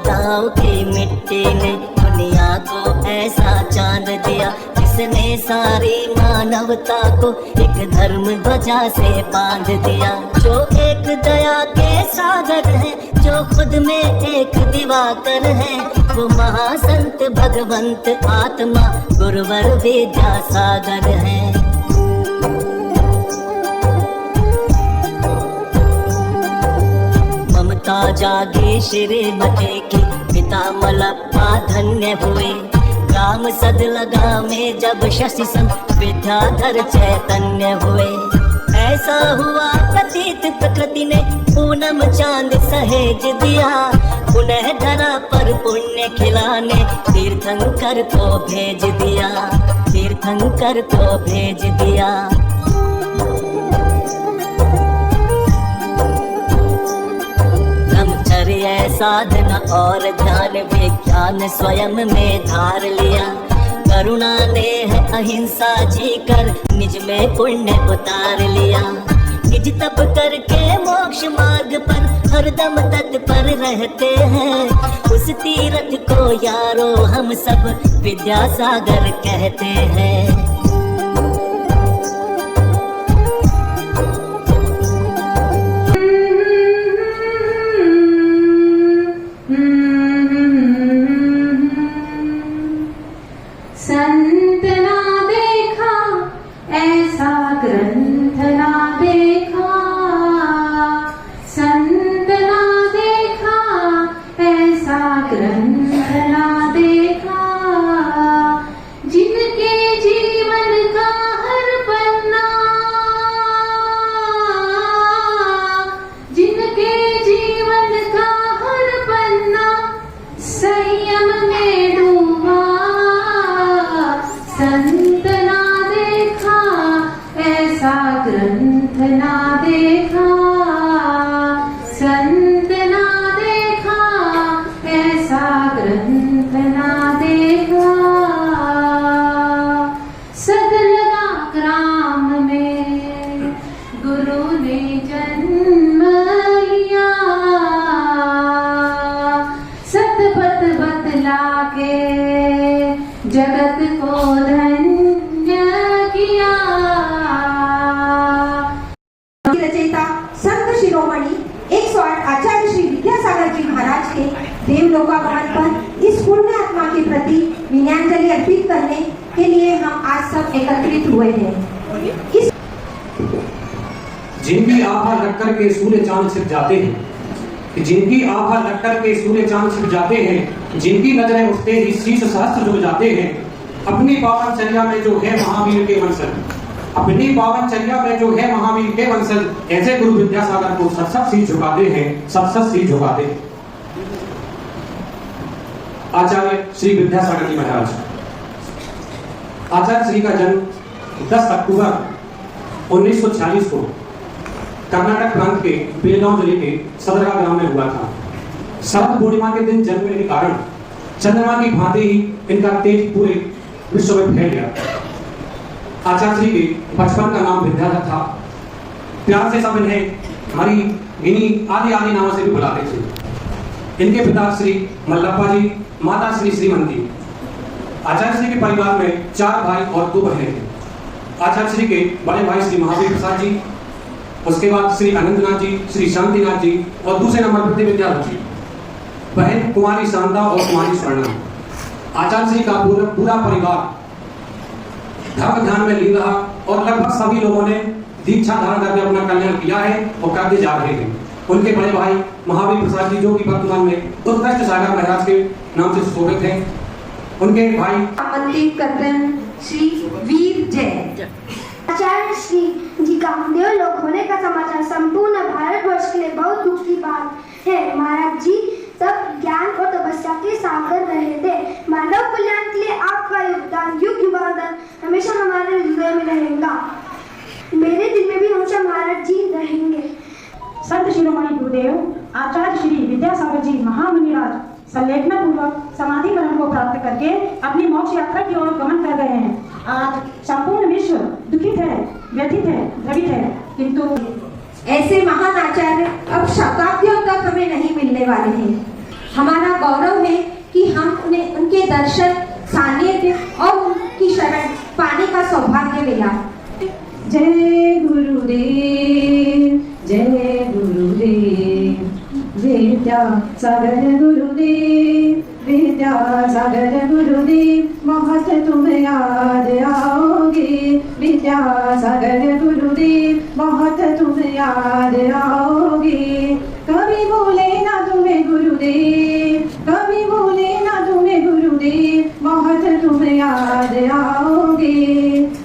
गाँव की मिट्टी ने दुनिया को ऐसा चांद दिया, जिसने सारी मानवता को एक धर्म ध्वजा से बांध दिया। जो एक दया के सागर है, जो खुद में एक दिवाकर है, वो महासंत भगवंत आत्मा गुरुवर विद्यासागर है। ममता जागी श्रीमती की, पिता मलप्पा धन्य हुए। राम सद लगा में जब शशि संत विद्याधर चैतन्य हुए। ऐसा हुआ प्रतीत प्रकृति ने पूनम चांद सहेज दिया, पुनः धरा पर पुण्य खिलाने तीर्थंकर को भेज दिया, तीर्थंकर को भेज दिया। साधना और ध्यान विज्ञान स्वयं में धार लिया। करुणा ने है अहिंसा जी कर निज में पुण्य उतार लिया। निज तप करके मोक्ष मार्ग पर हरदम तत्पर रहते हैं। उस तीर्थ को यारो हम सब विद्यासागर कहते हैं। जगत को धन्य किया। रचयिता संत शिरोमणि 108 आचार्य श्री विद्यासागर जी महाराज के देवलोकागमन पर इस पुण्य आत्मा के प्रति विनयाञ्जलि अर्पित करने के लिए हम आज सब एकत्रित हुए हैं। जिनकी आभा लगकर के सूर्य चांद छिप जाते हैं, जिनकी आभा लगकर के सूर्य चांद छिप जाते हैं, जिनकी नजरें उठते ही शीश सहस्त्र झुक जाते हैं। अपनी पावन चर्या में जो है महावीर के वंशज, अपनी पावन चर्या में जो है महावीर के वंशज, ऐसे गुरु विद्यासागर को सत शीश झुकाते हैं, सत शीश झुकाते हैं। आचार्य श्री विद्यासागर जी महाराज। आचार्य श्री का जन्म 10 अक्टूबर 1946 को कर्नाटक प्रांत के बेलगांव जिले के सदरगा ग्राम में हुआ था। शरद पूर्णिमा के दिन जन्मने के कारण चंद्रमा की भांति ही इनका तेज पूरे विश्व में फैल गया। आचार्य श्री के बचपन का नाम विद्याधर था। प्यार से सब इन्हें हरी, गिनी आदि आदि नामों से भी बुलाते थे। इनके पिता श्री मल्लप्पा जी, माता श्री श्रीमती। आचार्य श्री के परिवार में 4 भाई और 2 बहनें थे। आचार्य श्री के बड़े भाई श्री महावीर प्रसाद जी, उसके बाद श्री अनंतनाथ जी, श्री शांतिनाथ जी और दूसरे नंबर पर विद्याधर जी। बहन कुमारी शांता और कुमारी स्वर्णा। आचार्य श्री का पूरा परिवार धर्म ध्यान में लीन रहा और लगभग सभी लोगों ने दीक्षा धारण करके अपना कल्याण किया है और करते जा रहे हैं। उनके बड़े भाई महावीर प्रसाद जी, जो कि वर्तमान में उत्कृष्ट सागर महाराज के नाम से सुशोभित हैं, उनके भाई आमंत्रित करते हैं श्री वीर जय। आचार्य श्री जी का देवलोक होने का समाचार संपूर्ण भारतवर्ष के लिए बहुत दुख की बात है। महाराज जी सब ज्ञान और तपस्या के सागर रहे थे। मानव कल्याण के लिए आपका योगदान युग युगांतर हमेशा हमारे हृदय में रहेगा। मेरे दिल में भी हमेशा महाराज जी रहेंगे। संत शिरोमणि गुरुदेव आचार्य श्री विद्यासागर जी महामुनिराज संलेखना पूर्वक समाधि ग्रहण को प्राप्त करके अपनी मोक्ष यात्रा की ओर गमन कर रहे हैं। आज संपूर्ण विश्व दुखित है, व्यथित है, द्रवित है, किंतु ऐसे महान आचार्य अब शताब्दियों तक हमें नहीं मिलने वाले हैं। हमारा है कि हम उन्हें उनके दर्शन, सानिध्य और उनकी शरण पाने का सौभाग्य मिला। जय गुरुदेव, जय गुरुदेव, विद्यासागर गुरुदेव, विद्यासागर गुरुदेव, बहुत तुम याद आओगे, विद्यासागर गुरुदेव, बहुत तुम याद आओगे। कभी भूले ना तुम्हें गुरुदेव, कभी भूले ना तुम्हें गुरुदेव, बहुत तुम याद आओगे।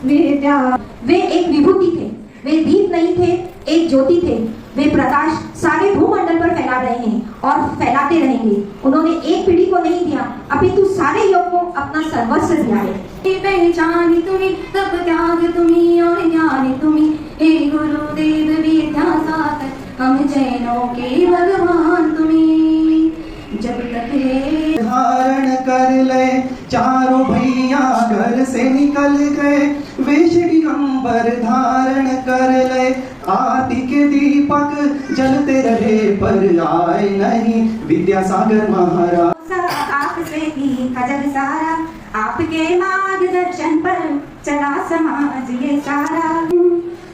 विद्या वे एक विभूति थे, वे दीप नहीं थे, एक ज्योति थे। वे प्रकाश सारे भूमंडल पर फैला रहे हैं और फैलाते रहेंगे। उन्होंने एक पीढ़ी को नहीं दिया, अपितु सारे योग को अपना सर्वस्व दिया है। पहचान तुम्हें, तब त्याग तुम्हें और ज्ञान तुम्हें, हे गुरुदेव विद्यासागर, हम जैनों के भगवान तुम्हें। जब तक है धारण कर ले चारों भैया घर से निकल गए, वेश दिगंबर धारण कर ले, आरती के दीपक जलते रहे पर आए नहीं विद्यासागर महाराज। आपसे ही खजल सारा, आपके मार्गदर्शन पर चला समाज ये सारा।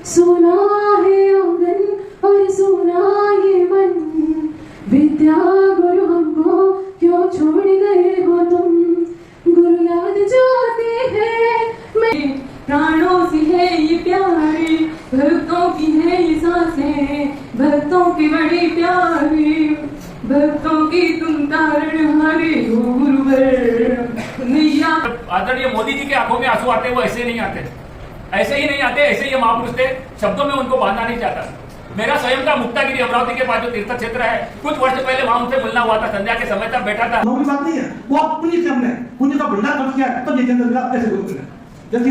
सुना है आंगन और सुना ये मन, विद्या गुरु हमको क्यों छोड़ गए हो तुम। गुरु याद जो आते हैं मैं प्राणों से है ये प्यारे, भक्तों की है ये सांसें, भक्तों के बड़े प्यारे, भक्तों की तुम तारण हरे हो गुरुवर नैया। आदरणीय मोदी जी के आंखों में आंसू आते, वो ऐसे नहीं आते, ऐसे ही नहीं आते, ऐसे ही महापुरुष थे। शब्दों में उनको बांधना नहीं चाहता। मेरा स्वयं का मुक्तागिरी अमरावती के पास जो तीर्थ क्षेत्र है, कुछ वर्ष पहले वहां उनसे मिलना हुआ था, संध्या के समय तक बैठा था। नौकरी बात नहीं है, वो अपनी से हमने पुण्य का भंडार खर्च किया है, तब ये चंद्र मिला कैसे गुरु मिला। जैसे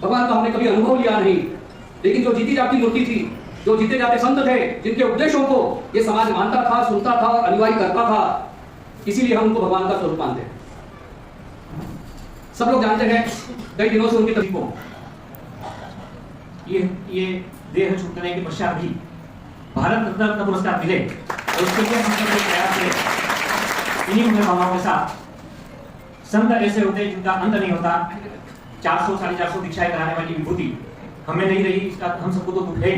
भगवान का हमने कभी अनुभव लिया नहीं, लेकिन जो जीती जाती मूर्ति थी, जो जीते जाते संत थे, जिनके उपदेशों को ये समाज मानता था, सुनता था और अनुयायी करता था, इसीलिए हम उनको भगवान का स्वरूप मानते हैं। सब लोग जानते हैं कई दिनों से उनकी तकलीफों, ये देह छूटने के पश्चात भी भारत रत्न का पुरस्कार मिले, और उसके लिए हम सब प्रयास करें। इन्हीं उम्र भावनाओं के साथ संत ऐसे होते हैं जिनका अंत नहीं होता। 400 साढ़े 400 दीक्षाएं कराने वाली विभूति हमें नहीं रही, इसका हम सबको तो दुख है।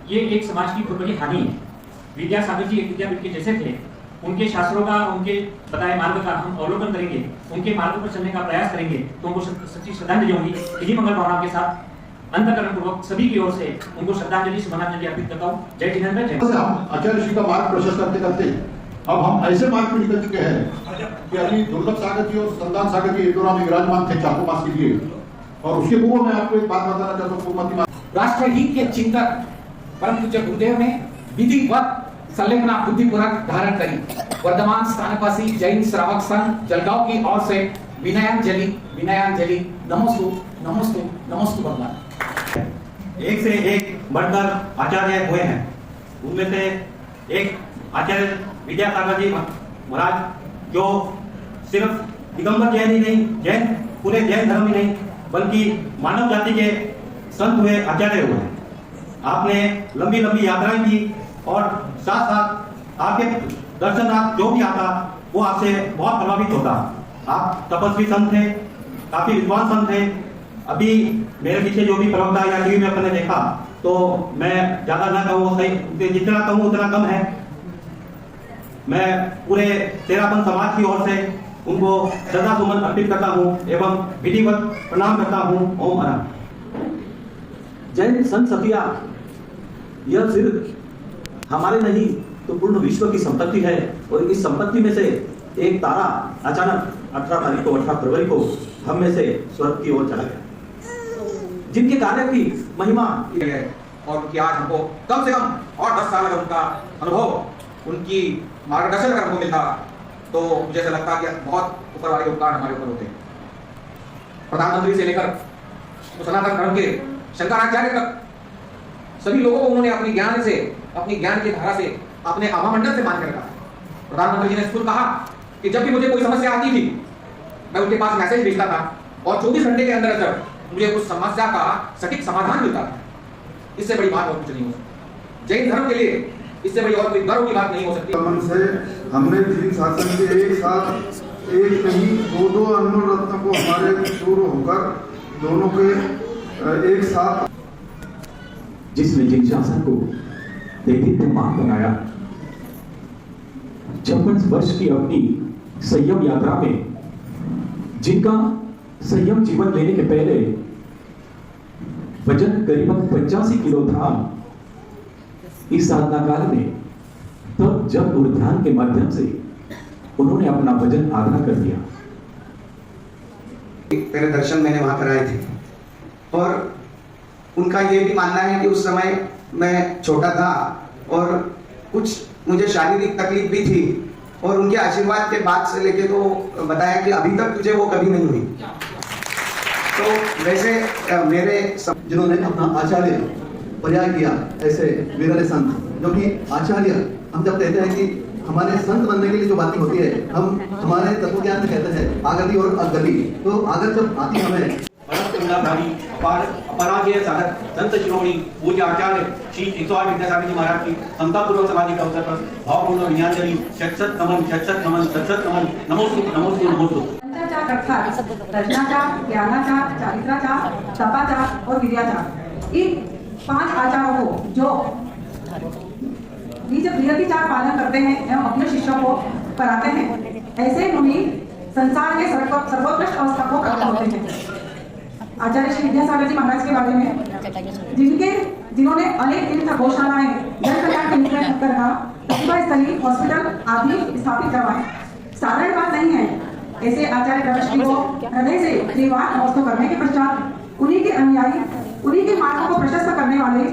ये एक समाज की बहुत बड़ी हानि है। विद्यासागर जी एक विद्यापीठ के जैसे थे, उनके शास्त्रों का, उनके बताए मार्ग का हम अवलोकन करेंगे, उनके मार्ग पर चलने का प्रयास करेंगे, तो उनको सच्ची श्रद्धांजलि होगी। इन्हीं मंगल भावना के साथ अंतःकरण पूर्वक सभी की ओर से उनको श्रद्धांजलि सुमनांजलि अर्पित करता हूँ। जय जिनेंद्र, जय। हम आचार्य श्री का मार्ग प्रशस्त करते करते अब हम ऐसे मार्ग पे निकल चुके हैं कि अभी दुर्लभ सागर जी और संदान सागर जी इंदौर में विराजमान थे चाकू मास के लिए। और उसके पूर्व मैं आपको एक बात बताना चाहता हूँ। पूर्वमती राष्ट्र हित के चिंतक परम पूज्य गुरुदेव ने विधिवत संलेखना बुद्धिपूर्वक धारण करी। वर्धमान स्थानपासी जैन श्रावक संघ जलगांव की ओर से विनयांजलि विनयांजलि नमोस्तु नमोस्तु नमोस्तु भगवान। एक से एक बढ़कर आचार्य हुए हैं, उनमें से एक आचार्य विद्यासागर जी महाराज, जो सिर्फ दिगंबर जैन ही नहीं, जैन पूरे जैन धर्म ही नहीं बल्कि मानव जाति के संत हुए, आचार्य हुए। आपने लंबी लंबी यात्राएं की और साथ साथ आपके दर्शनार्थ जो भी आता वो आपसे बहुत प्रभावित होता। आप तपस्वी संत थे, काफी विद्वान संत थे। अभी मेरे पीछे जो भी प्रवक्ता या टीवी में अपने देखा, तो मैं ज्यादा ना कहूँ, सही जितना कहूँ उतना कम है। मैं पूरे तेरापन समाज की ओर से उनको श्रद्धा सुमन अर्पित करता हूँ एवं विधिवत प्रणाम करता हूँ। ओम अनंत। जैन संत सतिया यह सिर्फ हमारे नहीं तो पूर्ण विश्व की संपत्ति है, और इस संपत्ति में से एक तारा अचानक 18 तारीख को 18 फरवरी को हम में से स्वर्ग की ओर चला गया, जिनके कार्य की महिमा है। और उनकी आज हमको कम से कम और 10 साल अगर उनका अनुभव, उनकी मार्गदर्शन अगर हमको मिलता, तो मुझे ऐसा लगता कि बहुत ऊपर वाले उपकार हमारे ऊपर होते। प्रधानमंत्री से लेकर तो सनातन धर्म के शंकराचार्य तक सभी लोगों को उन्होंने अपनी ज्ञान से, अपनी ज्ञान की धारा से, अपने आभामंडल से मान के रखा। प्रधानमंत्री जी ने स्कूल कहा कि जब भी मुझे कोई समस्या आती थी, मैं उनके पास मैसेज भेजता था और 24 घंटे के अंदर अंदर मुझे उस समस्या का सटीक समाधान मिलता था। इससे बड़ी बात और कुछ नहीं हो। जैन धर्म के लिए इससे बड़ी और कोई गर्व की बात नहीं हो सकती। मन से हमने 3 शासन के एक साथ एक नहीं दो अन्न रत्न को हमारे शुरू होकर दोनों के एक साथ, जिसने जिन शासन को देदीप्यमान बनाया, 56 वर्ष की अपनी संयम यात्रा में जिनका संयम जीवन लेने के पहले वजन करीबन 85 किलो था, इस साधना काल में तब जब ध्यान के माध्यम से उन्होंने अपना वजन आधा कर दिया। मेरे दर्शन मैंने वहां कराए थे और उनका ये भी मानना है कि उस समय मैं छोटा था और कुछ मुझे शारीरिक तकलीफ भी थी और उनके आशीर्वाद के बाद से लेके तो बताया कि अभी तक तुझे वो कभी नहीं हुई। तो वैसे मेरे जिन्होंने अपना आचार्य पर्याय किया, ऐसे विरले संत जो कि आचार्य, हम जब कहते हैं कि हमारे संत बनने के लिए जो बातें होती है, हम हमारे तत्वज्ञान में कहते हैं आगति और अगति, तो आगत जब आती हमें अपराजय साधक संत शिरोमणि पूज्य आचार्य श्री 108 विद्यासागर जी महाराज की समतापूर्वक समाधि के अवसर पर भावपूर्ण विनयाजलि शत नमन नमोस्तु नमोस्तु नमोस्तु। पंचाचार अर्थात रचनाचार, ज्ञानाचार, चारित्राचार, तपाचार और विद्याचार, इन 5 आचारों को जो नियतिचार पालन करते हैं एवं अपने शिष्यों को कराते हैं, ऐसे मुनि संसार के सर्वोत्कृष्ट अवस्था को प्राप्त होते हैं। आचार्य श्री विद्यासागर जी महाराज के बारे में जिन्होंने अनेक तीर्थ गौशालाएं जन कल्याण के लिए करना, प्रतिभा स्थली, हॉस्पिटल आदि स्थापित करवाए, साधारण बात नहीं है। ऐसे आचार्य प्रवृष्टि को हृदय से त्रिवार नमस्कार करने के पश्चात उन्हीं के अनुयायी, उन्हीं के मार्गों को प्रशस्त करने वाले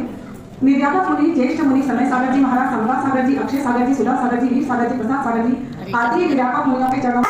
निर्यातक मुनि, ज्येष्ठ मुनि समय सागर जी महाराज, समरा सागर जी, अक्षय सागर जी, सुधा सागर जी, वीर सागर जी, प्रसाद सागर जी आदि व्यापक मुनियों के चरणों